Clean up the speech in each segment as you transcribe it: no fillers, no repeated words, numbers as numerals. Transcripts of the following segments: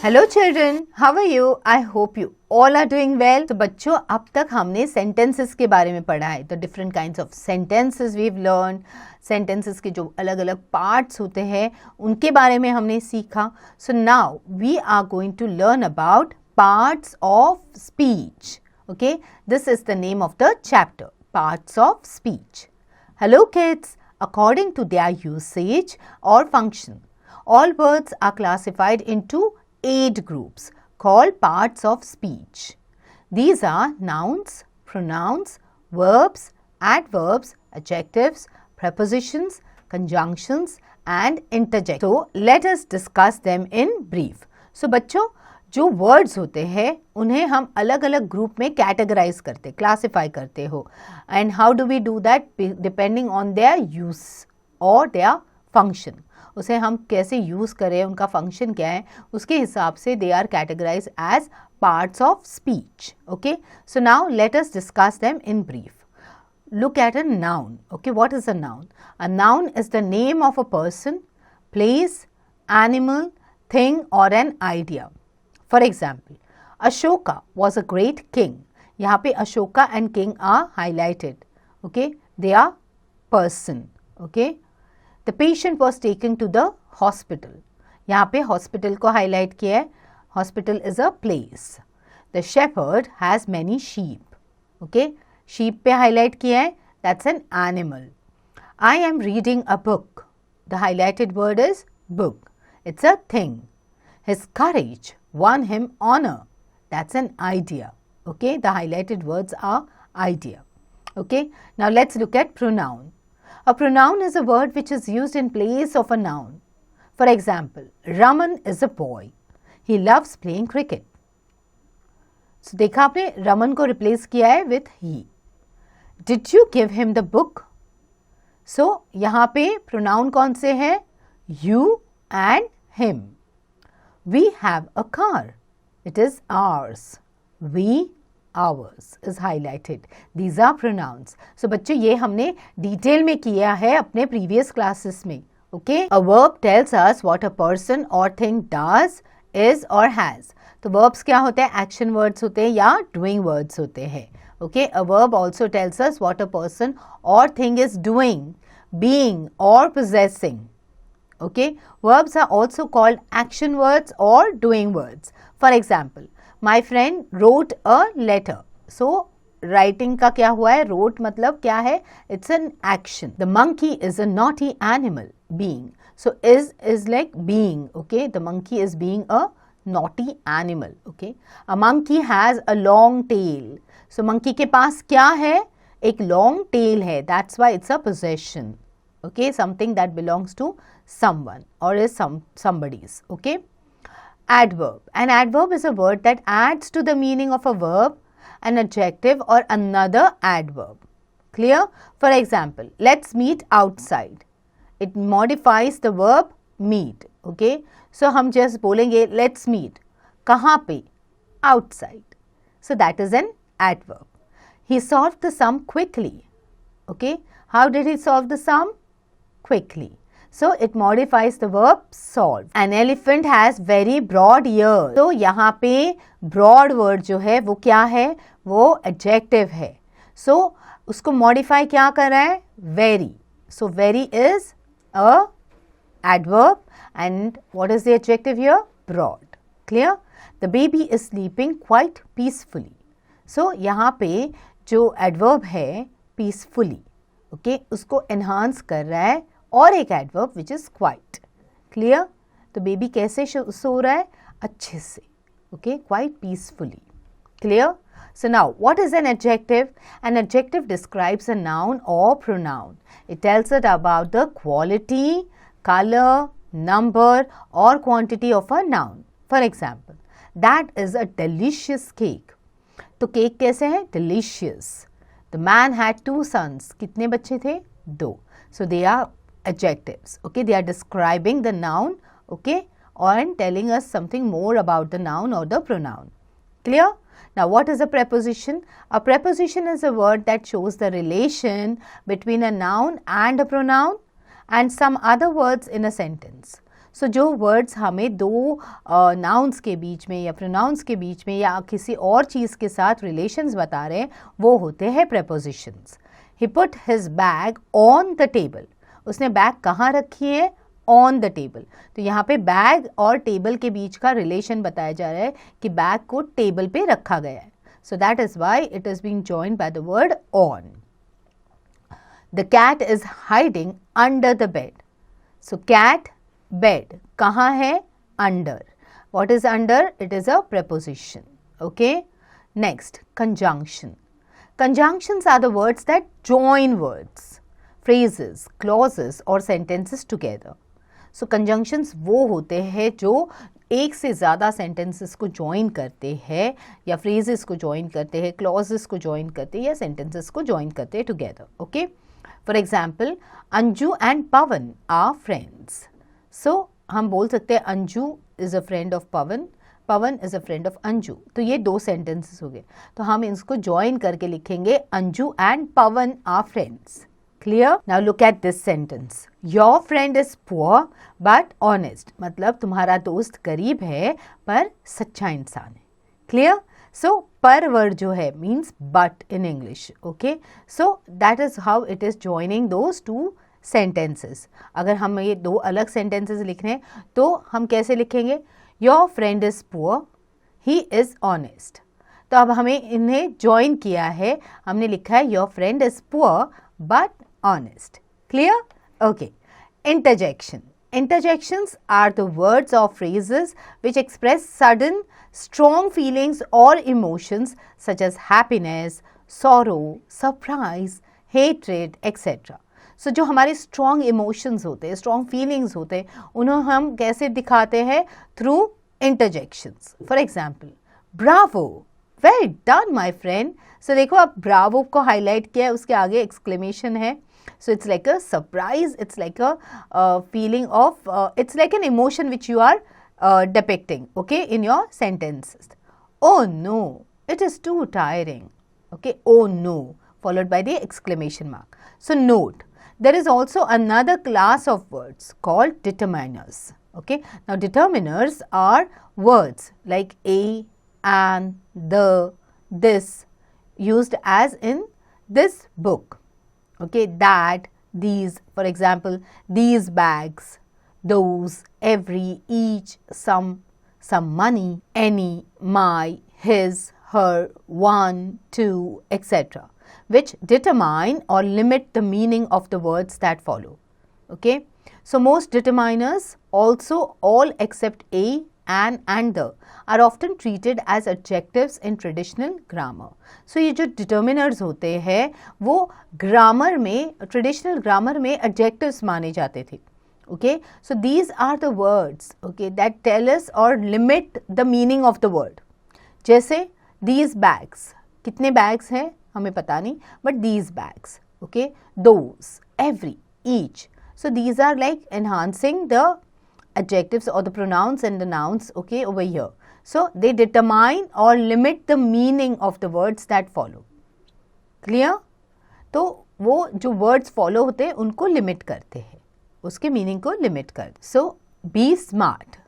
Hello children, how are you? I hope you all are doing well. तो बच्चों, अब तक हमने सेंटेंसेस के बारे में पढ़ा है। तो different kinds of sentences we have learn. Sentences के जो अलग अलग पार्ट्स होते हैं उनके बारे में हमने सीखा। So now we are going to learn about parts of speech. Okay, this is the name of the chapter, parts of speech. Hello kids, according to their usage or function, all words are classified into 8 groups called parts of speech. These are nouns, pronouns, verbs, adverbs, adjectives, prepositions, conjunctions and interjections. So let us discuss them in brief. So बच्चों, जो words होते हैं उन्हें हम अलग अलग group में categorise करते, क्लासिफाई करते हो. And how do we do that? Depending on their use और देयर फंक्शन. उसे हम कैसे यूज़ करें, उनका फंक्शन क्या है, उसके हिसाब से they are categorise as parts of speech. Okay, so now let us discuss them in brief. Look at a noun. Okay, what is a noun? A noun is the name of a person, place, animal, thing or an idea. For example, Ashoka was a great king. यहाँ पे Ashoka and king are highlighted. Okay, they are person. Okay, the patient was taken to the hospital. यहाँ पे hospital को highlight किया है. Hospital is a place. The shepherd has many sheep. Okay, sheep पे highlight किया है. That's an animal. I am reading a book. The highlighted word is book. It's a thing. His courage won him honor. That's an idea. Okay, the highlighted words are idea. Okay, now let's look at pronoun. A pronoun is a word which is used in place of a noun. For example, Raman is a boy. He loves playing cricket. So देखा आपने, Raman को replace किया है with he. Did you give him the book? So यहाँ पे pronoun कौन से हैं? You and him. We have a car. It is ours. We, ours is highlighted. These are pronouns. So बच्चों, ये हमने डिटेल में किया है अपने previous classes में. Okay? A verb tells us what a person or thing does, is or has. तो verbs क्या होते हैं? Action words होते हैं या doing words होते हैं. Okay? A verb also tells us what a person or thing is doing, being or possessing. Okay, verbs are also called action words or doing words. For example, my friend wrote a letter. So writing का क्या हुआ है? wrote मतलब क्या है? It's an action. The monkey is a naughty animal, being. So is like being. Okay, the monkey is being a naughty animal. Okay, a monkey has a long tail. So monkey के पास क्या है? एक long tail है. That's why it's a possession. Okay, something that belongs to someone or is somebody's. Okay, adverb. An adverb is a word that adds to the meaning of a verb, an adjective or another adverb. Clear? For example, let's meet outside. It modifies the verb meet. Okay, so हम just बोलेंगे let's meet. कहाँ पे? Outside. So that is an adverb. He solved the sum quickly. Okay, how did he solve the sum? Quickly. So it modifies the verb solve. An elephant has very broad ears. तो यहाँ पे broad word जो है वो क्या है? वो adjective है. So उसको modify क्या कर रहा है? Very. So very is a adverb and what is the adjective here? Broad. Clear? The baby is sleeping quite peacefully. So यहाँ पे जो adverb है peacefully, okay, उसको enhance कर रहा है और एक adverb which is quite. Clear? तो बेबी कैसे सो रहा है? अच्छे से. Okay, quite peacefully. Clear? So now, what is an adjective? An adjective describes a noun or pronoun. It tells us about the quality, color, number or quantity of a noun. For example, that is a delicious cake. तो cake कैसे है? Delicious. The man had 2 sons. कितने बच्चे थे? 2. So they are adjectives. Okay, they are describing the noun. Okay, and telling us something more about the noun or the pronoun. Clear? Now what is a preposition? A preposition is a word that shows the relation between a noun and a pronoun and some other words in a sentence. सो जो words हमें दो nouns के बीच में या pronounce के बीच में या किसी और चीज़ के साथ रिलेशंस बता रहे हैं वो होते हैं prepositions. He put his bag on the table, उसने बैग कहाँ रखी है? On the table. तो यहाँ पे बैग और टेबल के बीच का रिलेशन बताया जा रहा है कि बैग को टेबल पे रखा गया है। So that is why it is being joined by the word on. The cat is hiding under the bed. So cat, bed कहाँ है? Under. What is under? It is a preposition. Okay. Next, conjunction. Conjunctions are the words that join words, phrases, clauses or sentences together. So conjunctions वो होते हैं जो एक से ज़्यादा sentences को join करते हैं या phrases को join करते हैं, clauses को join करते हैं या sentences को join करते हैं together. Okay. For example, Anju and Pawan are friends. So हम बोल सकते हैं Anju is a friend of Pawan, Pawan is a friend of Anju. तो ये दो sentences हो गए, तो हम इसको join करके लिखेंगे Anju and Pawan are friends. Clear? Now look at this sentence. Your friend is poor but honest. मतलब तुम्हारा दोस्त गरीब है पर सच्चा इंसान है. Clear? So पर word जो है means but in English. Okay? So that is how it is joining those two sentences. अगर हम ये दो अलग sentences लिख रहे हैं तो हम कैसे लिखेंगे? Your friend is poor, he is honest. तो अब हमें इन्हें join किया है, हमने लिखा है your friend is poor but honest. Clear? Okay. Interjection. Interjections are the words or phrases which express sudden, strong feelings or emotions such as happiness, sorrow, surprise, hatred, etc. So जो हमारे strong emotions होते हैं, strong feelings होते हैं, उन्हें हम कैसे दिखाते हैं? Through interjections. For example, bravo, well done my friend. So देखो अब bravo को highlight किया है, उसके आगे exclamation है. So it's like a surprise, it's like a feeling of, it's like an emotion which you are depicting, okay, in your sentences. Oh no, it is too tiring. Okay, oh no, followed by the exclamation mark. So note, there is also another class of words called determiners. Okay, now determiners are words like a, and, the, this, used as in this book. Okay, that, these, for example, these bags, those, every, each, some money, any, my, his, her, one, two, etc., which determine or limit the meaning of the words that follow. Okay, so most determiners, also all except a, an and the, are often treated as adjectives in traditional grammar. So ये जो determiners होते हैं वो grammar में, traditional grammar में adjectives माने जाते थे. Okay, so these are the words, okay, that tell us or limit the meaning of the word. जैसे these bags, कितने bags हैं हमें पता नहीं, but these bags, okay, those, every, each. So these are like enhancing the adjectives or the pronouns and the nouns, okay, over here. So they determine or limit the meaning of the words that follow. Clear? तो वो जो words follow होते हैं उनको limit करते हैं, उसके meaning को limit कर. So be smart.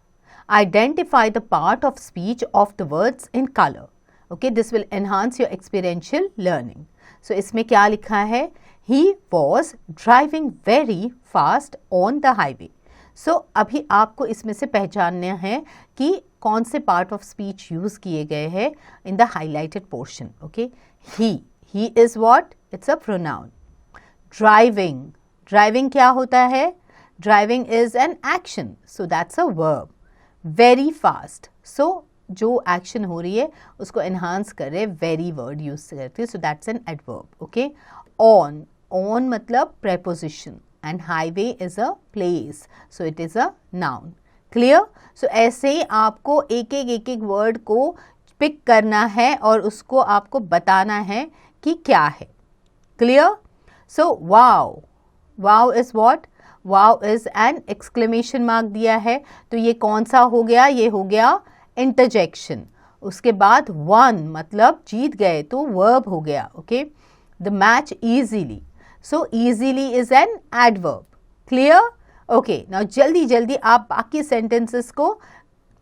Identify the part of speech of the words in color. Okay, this will enhance your experiential learning. So इसमें क्या लिखा है? He was driving very fast on the highway. So अभी आपको इसमें से पहचानना है कि कौन से part of speech use किए गए हैं in the highlighted portion. Okay, he is what? It's a pronoun. Driving, driving क्या होता है? Driving is an action, so that's a verb. Very fast, so जो action हो रही है उसको enhance कर रहे very word use करते हैं, so that's an adverb. Okay, on मतलब preposition and highway is a place, so it is a noun. Clear? So ऐसे ही आपको एक एक word को pick करना है और उसको आपको बताना है कि क्या है. Clear? So wow, wow is what? Wow is an exclamation mark दिया है, तो ये कौन सा हो गया? ये हो गया interjection. उसके बाद won मतलब जीत गए, तो verb हो गया. Okay, the match easily. So easily is an adverb. Clear? Okay, now जल्दी जल्दी आप बाकी सेंटेंसेस को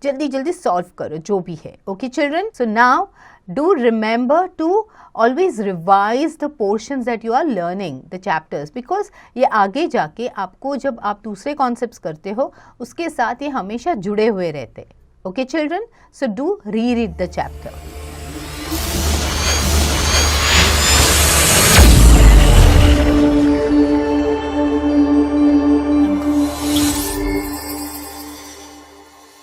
जल्दी जल्दी सॉल्व करो जो भी है. Okay children, so now do remember to always revise the portions that you are learning the chapters, because ये आगे जाके आपको जब आप दूसरे कॉन्सेप्ट्स करते हो उसके साथ ये हमेशा जुड़े हुए रहते हैं. Okay children, so do read the chapter.